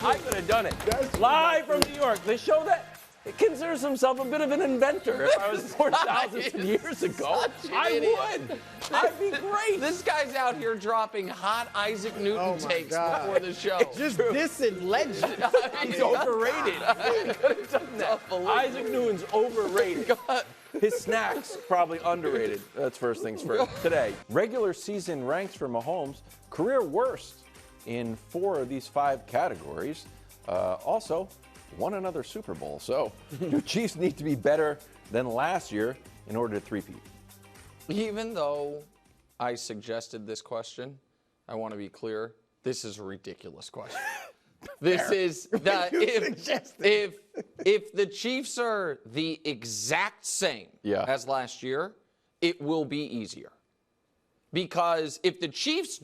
I could have done it. Live from New York. They show that. It considers himself a bit of an inventor. If I was born thousands of years ago, I would. I'd be great. This guy's out here dropping hot Isaac Newton takes before the show. Just dissing legend. He's overrated. I could have done that. Isaac Newton's overrated. His snacks probably underrated. That's first things first. Today, regular season ranks for Mahomes, career worst in 4 of these 5 categories. Also, won another Super Bowl. So, do Chiefs need to be better than last year in order to three-peat? Even though I suggested this question, I want to be clear, this is a ridiculous question. This is that if the Chiefs are the exact same as last year, it will be easier. Because if the Chiefs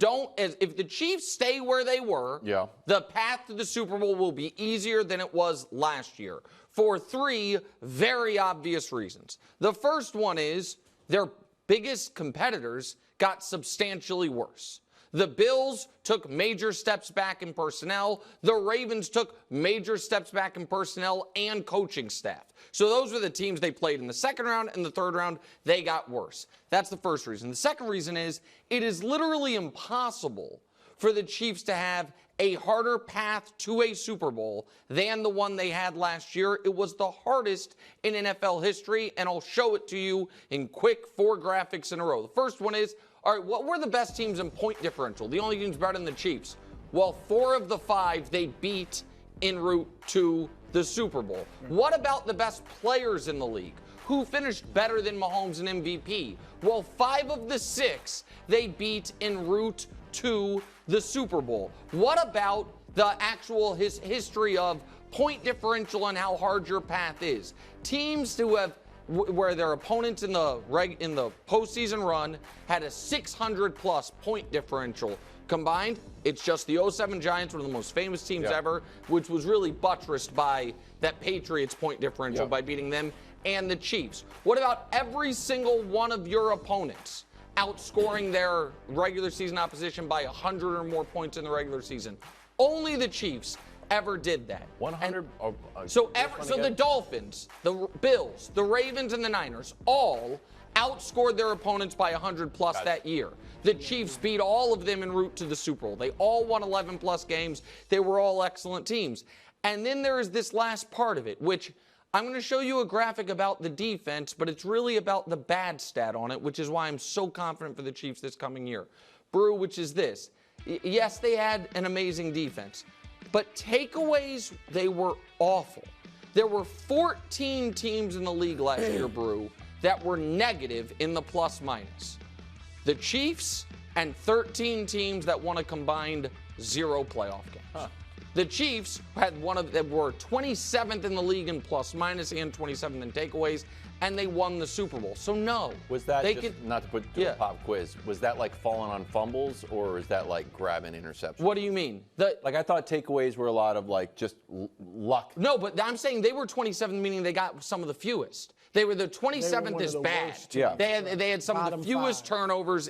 stay where they were, the path to the Super Bowl will be easier than it was last year for 3 very obvious reasons. The first one is their biggest competitors got substantially worse. The Bills took major steps back in personnel. The Ravens took major steps back in personnel and coaching staff. So those were the teams they played in the second round and the third round. They got worse. That's the first reason. The second reason is it is literally impossible for the Chiefs to have a harder path to a Super Bowl than the one they had last year. It was the hardest in NFL history, and I'll show it to you in quick 4 graphics in a row. The first one is, all right, what were the best teams in point differential? The only teams better than the Chiefs. Well, 4 of the 5 they beat en route to the Super Bowl. What about the best players in the league? Who finished better than Mahomes and MVP? Well, 5 of the 6 they beat en route to the Super Bowl. What about the actual history of point differential and how hard your path is? Teams who have where their opponents in the postseason run had a 600-plus point differential. Combined, it's just the 07 Giants, one of the most famous teams ever, which was really buttressed by that Patriots point differential by beating them, and the Chiefs. What about every single one of your opponents outscoring their regular season opposition by 100 or more points in the regular season? Only the Chiefs ever did that. 100. So the Dolphins, the Bills, the Ravens, and the Niners all outscored their opponents by 100-plus that year. The Chiefs beat all of them en route to the Super Bowl. They all won 11-plus games. They were all excellent teams. And then there is this last part of it, which I'm going to show you a graphic about the defense, but it's really about the bad stat on it, which is why I'm so confident for the Chiefs this coming year. Brew, which is this. Yes, they had an amazing defense, but takeaways, they were awful. There were 14 teams in the league last year, Brew, that were negative in the plus-minus. The Chiefs and 13 teams that won a combined 0 playoff games. The Chiefs had were 27th in the league in plus-minus and 27th in takeaways, and they won the Super Bowl. So no. Was that not to put to a pop quiz, was that like falling on fumbles, or is that like grabbing interceptions? What do you mean? I thought takeaways were a lot of like just luck. No, but I'm saying they were 27th, meaning they got some of the fewest. They were the 27th is bad. They had some of the fewest turnovers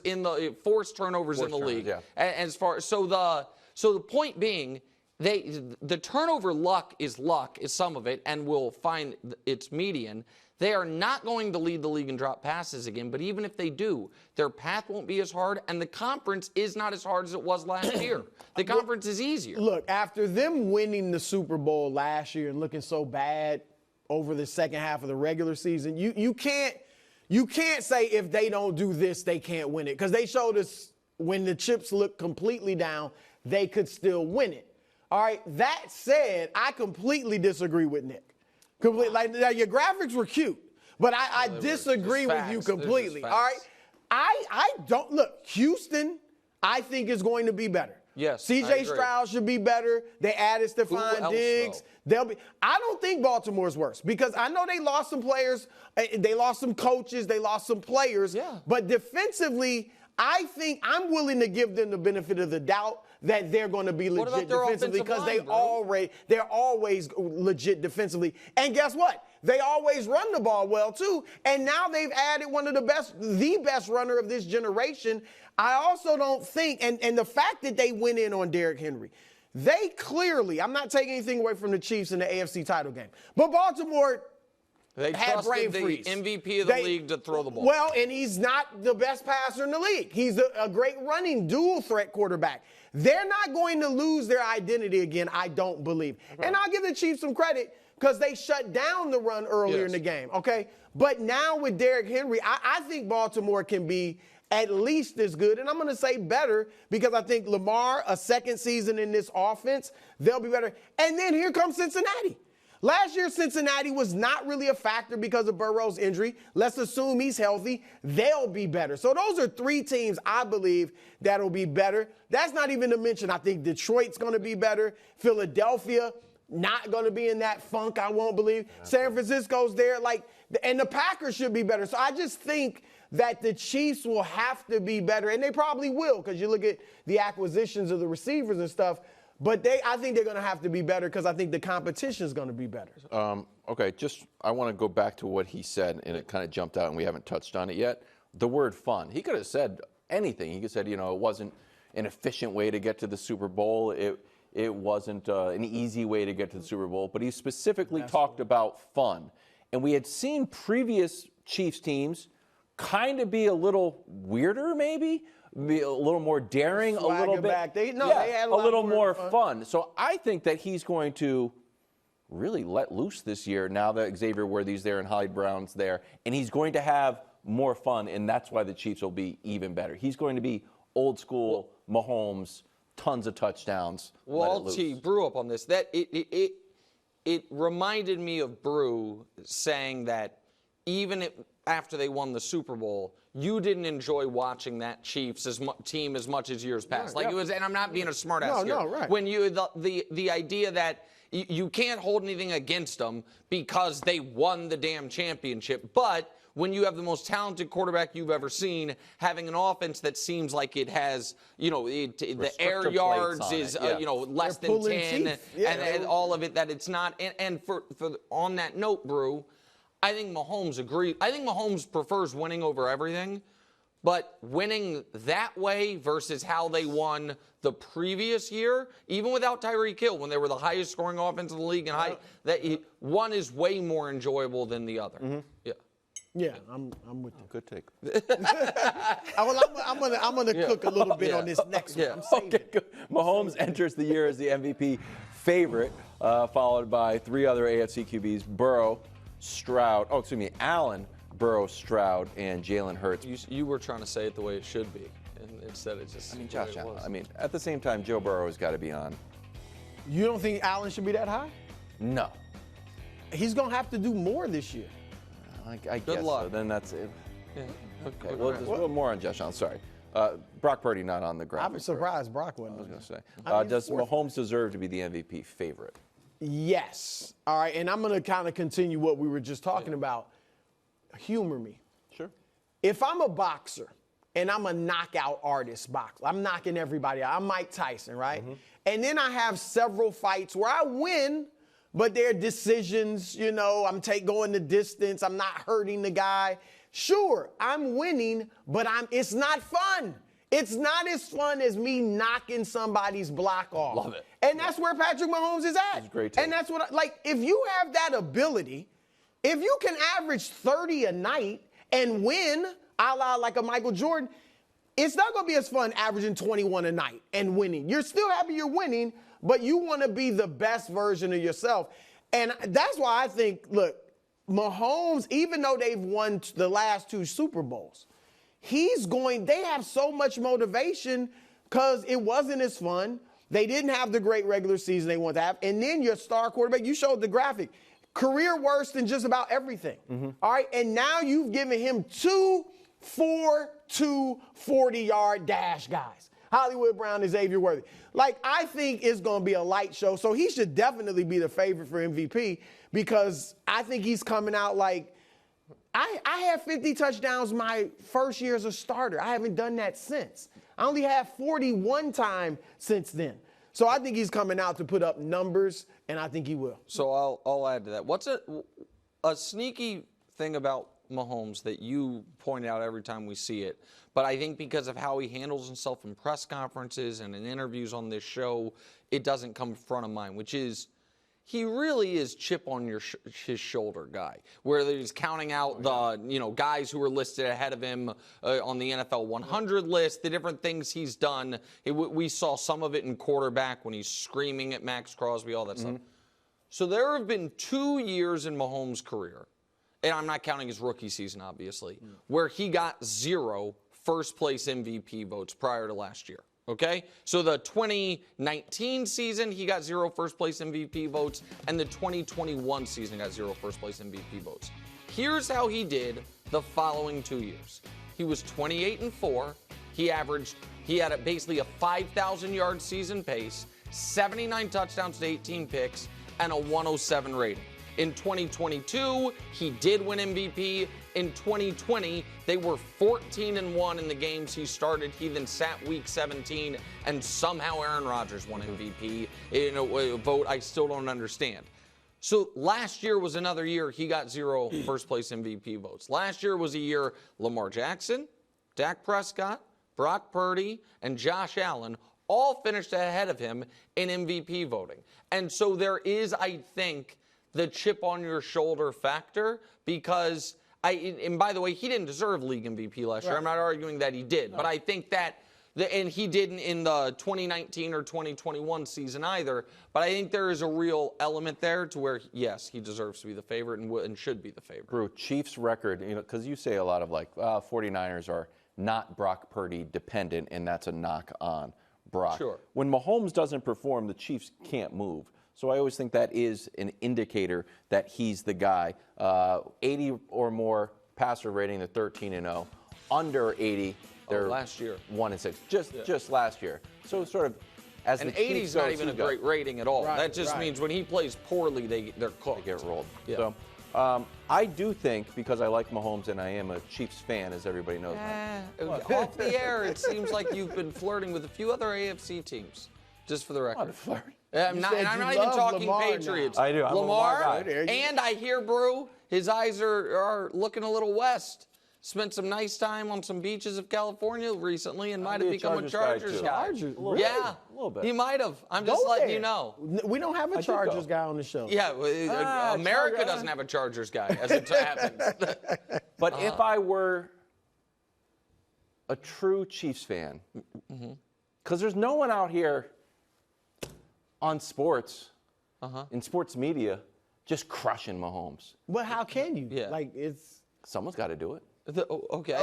forced turnovers in the league. As far so the point being, the turnover luck is some of it, and will find its median. They are not going to lead the league in drop passes again, but even if they do, their path won't be as hard, and the conference is not as hard as it was last year. The conference is easier. Look, after them winning the Super Bowl last year and looking so bad over the second half of the regular season, you can't say if they don't do this, they can't win it, because they showed us when the chips looked completely down, they could still win it. All right, that said, I completely disagree with Nick. Now, your graphics were cute, but I disagree with you completely. All right, I don't look. Houston, I think is going to be better. Yes, C.J. Stroud should be better. They added Stephon Diggs. I don't think Baltimore's worse, because I know they lost some players, they lost some coaches, they lost some players. Yeah. But defensively, I think I'm willing to give them the benefit of the doubt that they're going to be legit defensively, because they're always legit defensively. And guess what? They always run the ball well too. And now they've added one of the best runner of this generation. I also don't think, and the fact that they went in on Derrick Henry, They clearly, I'm not taking anything away from the Chiefs in the AFC title game, but Baltimore They had brain trusted the freeze. MVP of the league to throw the ball. Well, and he's not the best passer in the league. He's a great running dual threat quarterback. They're not going to lose their identity again, I don't believe. Okay. And I'll give the Chiefs some credit because they shut down the run earlier in the game, okay? But now with Derrick Henry, I think Baltimore can be at least as good, and I'm going to say better because I think Lamar, a second season in this offense, they'll be better. And then here comes Cincinnati. Last year, Cincinnati was not really a factor because of Burrow's injury. Let's assume he's healthy. They'll be better. So those are three teams I believe that'll be better. That's not even to mention I think Detroit's going to be better. Philadelphia, not going to be in that funk, I won't believe. San Francisco's there. And the Packers should be better. So I just think that the Chiefs will have to be better, and they probably will because you look at the acquisitions of the receivers and stuff. But I think they're going to have to be better because I think the competition is going to be better. Okay, I want to go back to what he said, and it kind of jumped out, and we haven't touched on it yet. The word fun. He could have said anything. He could have said, it wasn't an efficient way to get to the Super Bowl. It wasn't an easy way to get to the Super Bowl. But he specifically talked about fun. And we had seen previous Chiefs teams kind of be a little weirder, maybe. Be a little more daring, a little bit. Back. They had a little more fun. So I think that he's going to really let loose this year now that Xavier Worthy's there and Holly Brown's there, and he's going to have more fun, and that's why the Chiefs will be even better. He's going to be old school Mahomes, tons of touchdowns. Well, I'll tee Brew up on this. That it reminded me of Brew saying that even after they won the Super Bowl, you didn't enjoy watching that Chiefs team as much as years past. It was, and I'm not being a smartass here. No, right. When the idea that you can't hold anything against them because they won the damn championship, but when you have the most talented quarterback you've ever seen, having an offense that seems like it has, the air yards is, less than 10, and all of it, that it's not. And for on that note, Brew, I think Mahomes agrees. I think Mahomes prefers winning over everything, but winning that way versus how they won the previous year, even without Tyreek Hill, when they were the highest scoring offense in the league, and one is way more enjoyable than the other. Mm-hmm. Yeah. Yeah, I'm with you. Good take. I'm gonna cook a little bit on this next one. Okay, good. Mahomes enters the year as the MVP favorite, followed by three other AFC QBs: Burrow, Stroud. Allen, Burrow, Stroud, and Jalen Hurts. You were trying to say it the way it should be, and instead it just. Josh Allen. At the same time, Joe Burrow has got to be on. You don't think Allen should be that high? No. He's gonna have to do more this year. I guess luck. So. Then that's it. Yeah. Okay. Well, just a little more on Josh Allen. Sorry. Brock Purdy not on the graphic. I'm surprised Brock wasn't. I was going to say. Does Mahomes deserve to be the MVP favorite? Yes. All right, and I'm going to kind of continue what we were just talking about. Humor me. Sure. If I'm a boxer and I'm a knockout artist boxer, I'm knocking everybody out. I'm Mike Tyson, right? Mm-hmm. And then I have several fights where I win, but they're decisions, I'm going the distance. I'm not hurting the guy. Sure, I'm winning, but it's not fun. It's not as fun as me knocking somebody's block off. Love it. And that's where Patrick Mahomes is at. That's great. And that's what, if you have that ability, if you can average 30 a night and win, a la like a Michael Jordan, it's not going to be as fun averaging 21 a night and winning. You're still happy you're winning, but you want to be the best version of yourself. And that's why I think, look, Mahomes, even though they've won the last two Super Bowls, they have so much motivation because it wasn't as fun. They didn't have the great regular season they want to have. And then your star quarterback, you showed the graphic, career worst in just about everything. Mm-hmm. All right, and now you've given him 2 40-yard dash guys. Hollywood Brown and Xavier Worthy. I think it's going to be a light show. So he should definitely be the favorite for MVP because I think he's coming out I had 50 touchdowns my first year as a starter. I haven't done that since. I only have 41 time since then. So I think he's coming out to put up numbers, and I think he will. So I'll add to that. What's a sneaky thing about Mahomes that you point out every time we see it, but I think because of how he handles himself in press conferences and in interviews on this show, it doesn't come front of mind, which is he really is chip on his shoulder guy, where he's counting out the guys who were listed ahead of him on the NFL 100 list, the different things he's done. We saw some of it in quarterback when he's screaming at Max Crosby, all that stuff. So there have been 2 years in Mahomes' career, and I'm not counting his rookie season, obviously, where he got 0 first-place MVP votes prior to last year. Okay? So the 2019 season, he got 0 first-place MVP votes, and the 2021 season got 0 first-place MVP votes. Here's how he did the following 2 years. He was 28-4. He had basically a 5,000-yard season pace, 79 touchdowns to 18 picks, and a 107 rating. In 2022, he did win MVP. In 2020, they were 14-1 in the games he started. He then sat week 17, and somehow Aaron Rodgers won MVP in a vote I still don't understand. So last year was another year he got 0 first-place MVP votes. Last year was a year Lamar Jackson, Dak Prescott, Brock Purdy, and Josh Allen all finished ahead of him in MVP voting. And so there is, I think, the chip on your shoulder factor because and by the way, he didn't deserve league MVP last year. I'm not arguing that he did, but I think that and he didn't in the 2019 or 2021 season either. But I think there is a real element there to where, yes, he deserves to be the favorite and should be the favorite. Brew, Chiefs record, because you say a lot of 49ers are not Brock Purdy dependent, and that's a knock on Brock. Sure. When Mahomes doesn't perform, the Chiefs can't move. So I always think that is an indicator that he's the guy. 80 or more passer rating, they're 13-0. Under 80, they're last year 1-6. Just last year. So sort of as and the Chiefs 80 is not even a great rating at all. Right, that just means when he plays poorly, they're cooked. They get rolled. Yeah. So I do think, because I like Mahomes and I am a Chiefs fan, as everybody knows. Off the air, it seems like you've been flirting with a few other AFC teams, just for the record. What flirt? I'm not even talking Lamar Patriots. now. I do. I'm a Lamar guy. And I hear, Brew, his eyes are looking a little west. Spent some nice time on some beaches of California recently and might have become a Chargers guy. Chargers, really? Yeah, A little bit. he might have. I'm just letting you know. We don't have a Chargers guy on the show. Yeah, America Chargers. doesn't have a Chargers guy, as it happens. But if I were a true Chiefs fan, because there's no one out here on sports, in sports media, just crushing Mahomes. But how can you? Yeah. Someone's got to do it. Okay.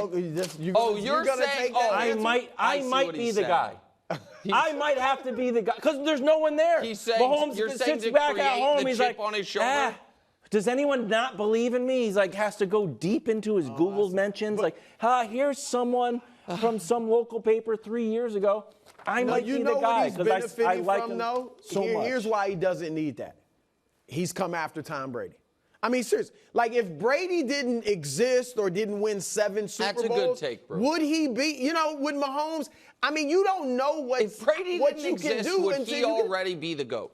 You're gonna saying, take that I answer? might what be he's the saying. guy. I might have to be the guy because there's no one there. He's saying Mahomes you're saying sits to back at create home. the He's chip like, on his shoulder? does anyone not believe in me? He's like, has to go deep into his Google mentions. Here's someone from some local paper 3 years ago. I might be the guy because I like him so much. Here's why he doesn't need that. He's come after Tom Brady. I mean, seriously. If Brady didn't exist or didn't win 7 Super Bowls, That's a good take, bro. would he be? With Mahomes, I mean, you don't know what If Brady what didn't you exist, can do would until he you can. already be the GOAT?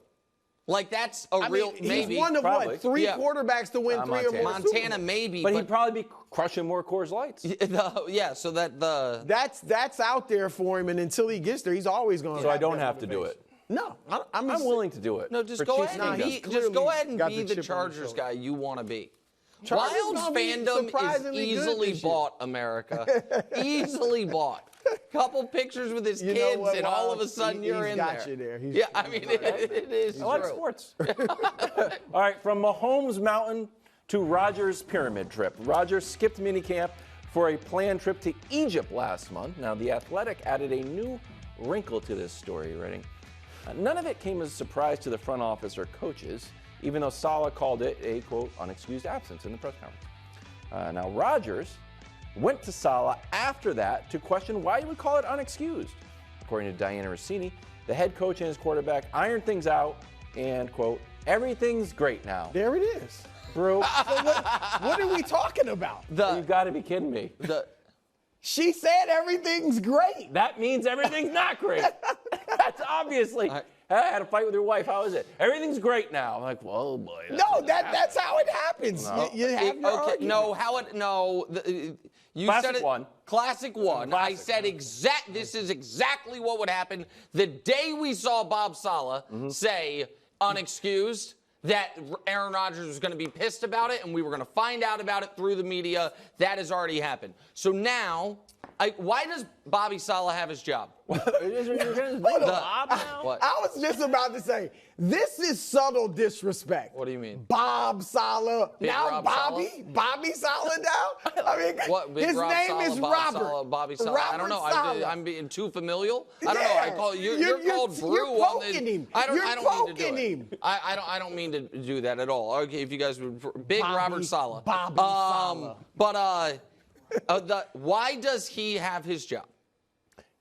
That's a real maybe. He's one of Probably. 3 Yeah. quarterbacks to win 3 or more. Super Montana Bowls. maybe, But he'd probably be crushing more Coors Lights. so that the That's out there for him, and until he gets there, he's always going. So I don't have to do it. No, I'm willing to do it. no, just For go Chiefs ahead and fans. be, just go ahead and got be the the chip on his Chargers shoulder. guy you want to be. Chargers Wild's gonna be fandom is surprisingly good easily this year. bought, America. Easily bought. Couple pictures with his You know kids, what, and all of a Wild? sudden you're He's in got there. you there. Yeah, I mean, it is I like true. sports. All right, from Mahomes Mountain to Rodgers Pyramid trip. Rodgers skipped minicamp for a planned trip to Egypt last month. Now, The Athletic added a new wrinkle to this story, writing, none of it came as a surprise to the front office or coaches, even though Saleh called it a, quote, unexcused absence in the press conference. Now, Rodgers went to Saleh after that to question why he would call it unexcused. According to Diana Rossini, the head coach and his quarterback ironed things out and, quote, everything's great now. There it is. Brew, So what are we talking about? you got to be kidding me. She said everything's great. That means everything's not great. That's obviously. I had a fight with your wife. How is it? Everything's great now. I'm like, well, boy. No, that's how it happens. No. You have your argument. You Classic said it, one. Classic one. Classic. I said this is exactly what would happen the day we saw Bob Saleh say unexcused that Aaron Rodgers was going to be pissed about it and we were going to find out about it through the media. That has already happened. So now, why does Bobby Saleh have his job? What? What? I was just about to say, this is subtle disrespect. What do you mean? Bob Saleh. Big Now Rob Bobby? Saleh? Bobby Saleh now? I mean, What? Big his Rob name Saleh, is Bob Robert. Saleh, Bobby Saleh. I don't know. Robert Saleh. I'm being too familial. I don't know. I call you're called Brew you're on poking the. him. I don't You're mean to do poking it. him. I don't mean to do that at all. Okay, if you guys would, big Robert Saleh. Bobby Saleh. But why does he have his job?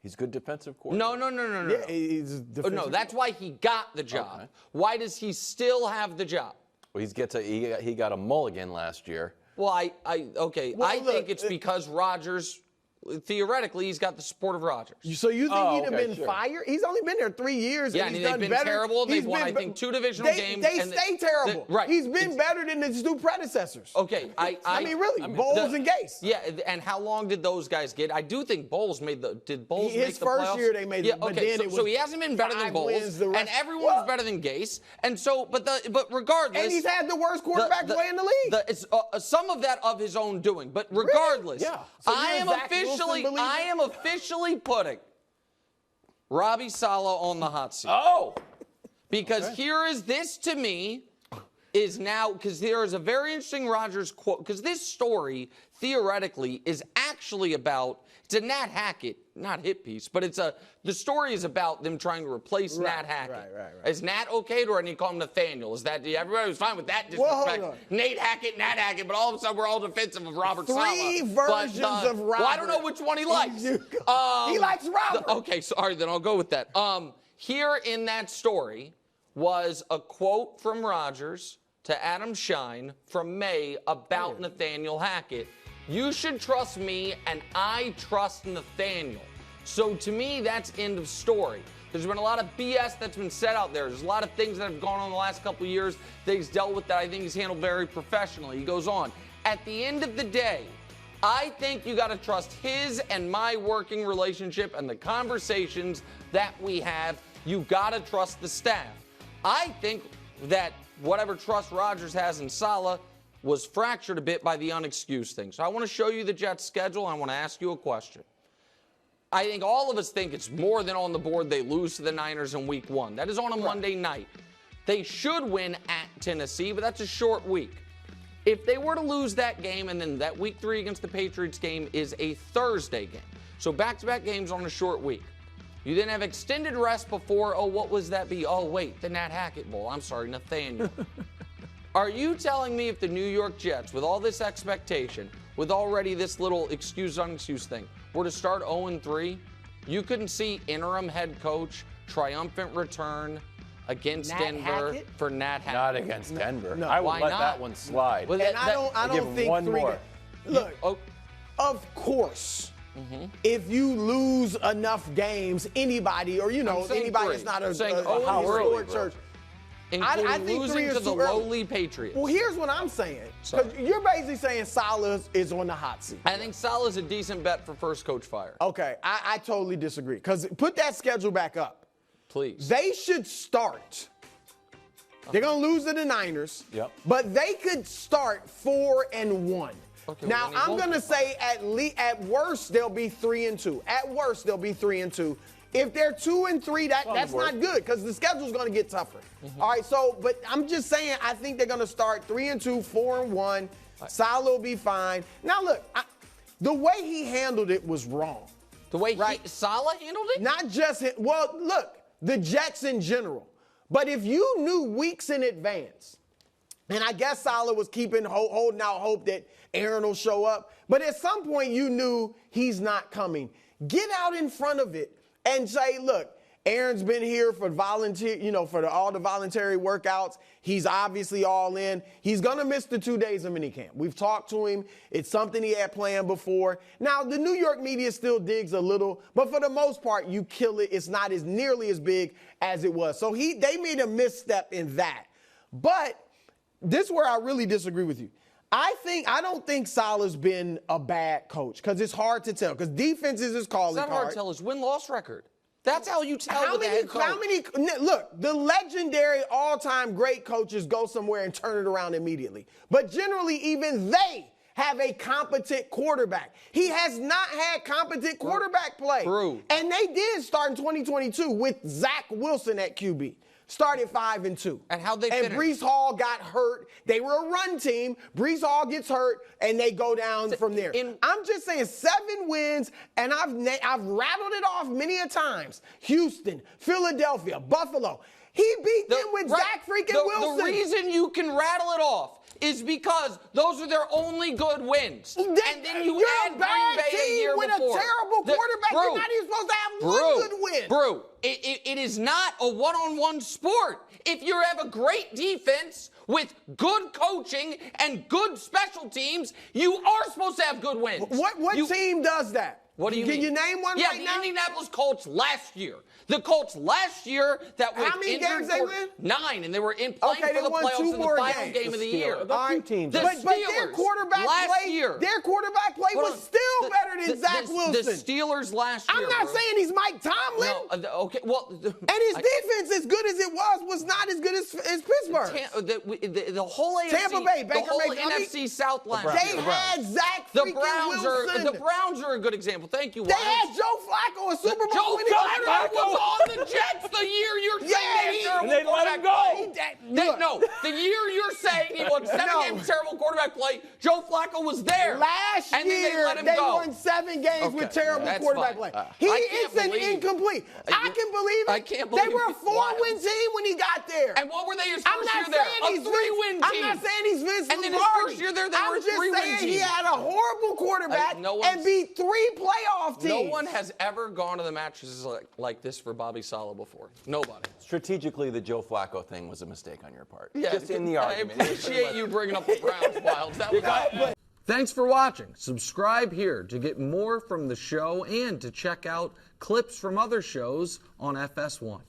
He's good defensive coordinator. No. Yeah, he's a No, defensive- that's why he got the job. Okay. Why does he still have the job? Well, he got a mulligan last year. Well, I Well, think look, it's because Rodgers, theoretically, he's got the support of Rodgers. So you think he'd have okay, been sure. fired? He's only been there 3 years. Yeah, and and he's they've done been better. terrible. They've He's won, been- I think, 2 divisional games. They and stay terrible. right. He's been better than his two predecessors. Okay, I mean, really, Bowles and Gase. Yeah, and how long did those guys get? I do think Bowles made the. Did Bowles make His the first playoffs? year they made Yeah, the- but okay, then it so was he hasn't been better than 5 Bowles, wins the rest. and everyone's better than Gase, and so, but regardless. And he's had the worst quarterback play in the league. It's some of that of his own doing, but regardless, Yeah. So I you're am a Zach Wilson officially, believer? I am officially putting Robbie Saleh on the hot seat. Oh! Because here is this to me is now, because there is a very interesting Rodgers quote, because this story theoretically is actually about, it's a Nat Hackett, not hit piece, but the story is about them trying to replace Nat Hackett. Right. Is Nat okay, or do you call him Nathaniel? Is that, everybody was fine with that Well, disrespect? hold on. Nate Hackett, Nat Hackett, but all of a sudden we're all defensive of Robert Saleh. Three versions of Robert. Well, I don't know which one he likes. He likes Robert. Okay, sorry, then I'll go with that. Here in that story was a quote from Rodgers to Adam Shine from May about Nathaniel Hackett. You should trust me, and I trust Nathaniel. So to me, that's end of story. There's been a lot of BS that's been said out there. There's a lot of things that have gone on the last couple of years that he's dealt with that I think he's handled very professionally. He goes on. At the end of the day, I think you got to trust his and my working relationship and the conversations that we have. You got to trust the staff. I think that whatever trust Rodgers has in Saleh was fractured a bit by the unexcused thing. So I want to show you the Jets' schedule, and I want to ask you a question. I think all of us think it's more than on the board they lose to the Niners in week 1. That is on a Monday night. They should win at Tennessee, but that's a short week. If they were to lose that game, and then that week 3 against the Patriots game is a Thursday game. So back-to-back games on a short week. You then have extended rest before, what was that be? Oh, wait, the Nat Hackett Bowl. I'm sorry, Nathaniel. Are you telling me if the New York Jets, with all this expectation, with already this little excuse-unexcused thing, were to start 0-3, you couldn't see interim head coach, triumphant return against Nat Denver Hackett? for Nat Hackett? Not against Denver. No. I would Why let not? that one slide. Well, And I give don't think one 3 more. Look, Oh, of course, if you lose enough games, anybody, or I'm saying anybody 3. that's not I'm a saying how early, historic bro? church. including I think 3 losing is to the too early. lowly Patriots. Well, here's what I'm saying. Sorry. Because you're basically saying Saleh is on the hot seat. I think Saleh's a decent bet for first coach fire. Okay, I totally disagree. Because put that schedule back up. Please. They should start. They're going to lose to the Niners. Yep. But they could start 4-1. Okay, Now, well, then he I'm won't. going to say at worst, they'll be 3-2. At worst, they'll be 3-2. If they're 2-3, that's not good because the schedule's going to get tougher. All right, but I'm just saying, I think they're going to start 3-2, 4-1. Saleh will be fine. Now, look, the way he handled it was wrong. The way Right. Saleh handled it? Not just him. Well, look, the Jets in general. But if you knew weeks in advance, and I guess Saleh was holding out hope that Aaron will show up, but at some point you knew he's not coming. Get out in front of it and say, look, Aaron's been here for all the voluntary workouts. He's obviously all in. He's going to miss the 2 days of minicamp. We've talked to him. It's something he had planned before. Now, the New York media still digs a little, but for the most part, you kill it. It's not as nearly as big as it was. So they made a misstep in that. But this is where I really disagree with you. I don't think Saleh's been a bad coach because it's hard to tell because defense is his calling It's not card. hard to tell. His win-loss record. That's how you tell with the head coach. Look, the legendary all-time great coaches go somewhere and turn it around immediately. But generally, even they have a competent quarterback. He has not had competent quarterback play. True. And they did start in 2022 with Zach Wilson at QB. Started 5-2. And how'd they finish? finish? Brees Hall got hurt. They were a run team. Brees Hall gets hurt, and they go down from there. I'm just saying 7 wins, and I've rattled it off many a times. Houston, Philadelphia, Buffalo. He beat them with Zach freaking Wilson. The reason you can rattle it off is because those are their only good wins. And then you add Green Bay a year with before. a terrible quarterback. You're not even supposed to have one good win. Brew, it is not a one-on-one sport. If you have a great defense with good coaching and good special teams, you are supposed to have good wins. What team does that? What do you mean? Can you name one right now? Yeah, the Indianapolis Colts last year. The Colts last year that was how many games they win? 9, and they were playing for the playoffs in the final game of the year. The teams. But their quarterback was still better than Zach Wilson. The Steelers last year. I'm not saying he's Mike Tomlin. No, okay, well. And his defense, as good as it was not as good as Pittsburgh. The whole AFC, Tampa Bay, the whole NFC South last year. They had Zach freaking Wilson. The Browns are a good example. Thank you, They had Joe Flacco, a Super Bowl Joe winning Flacco quarterback. was on the Jets the year you're saying and they let him go. No, the year you're saying he won 7 games terrible quarterback play, Joe Flacco was there. Last and year, then they let him they go. won 7 games with terrible that's quarterback fine. play. It's an incomplete. I can believe it. I can't believe they were a 4-win team when he got there. And what were they his first year there? A 3-win team. I'm not saying he's Vince Lombardi. And then his first year there, they were a 3-win team. I'm just saying he had a horrible quarterback and beat 3 playoff teams. No one has ever gone to the matches like this for Bobby Saleh before. Nobody. Strategically, the Joe Flacco thing was a mistake on your part. Yeah, just in the argument. I appreciate you bringing up the Browns, Wilds. That was Thanks for watching. Subscribe here to get more from the show and to check out clips from other shows on FS1.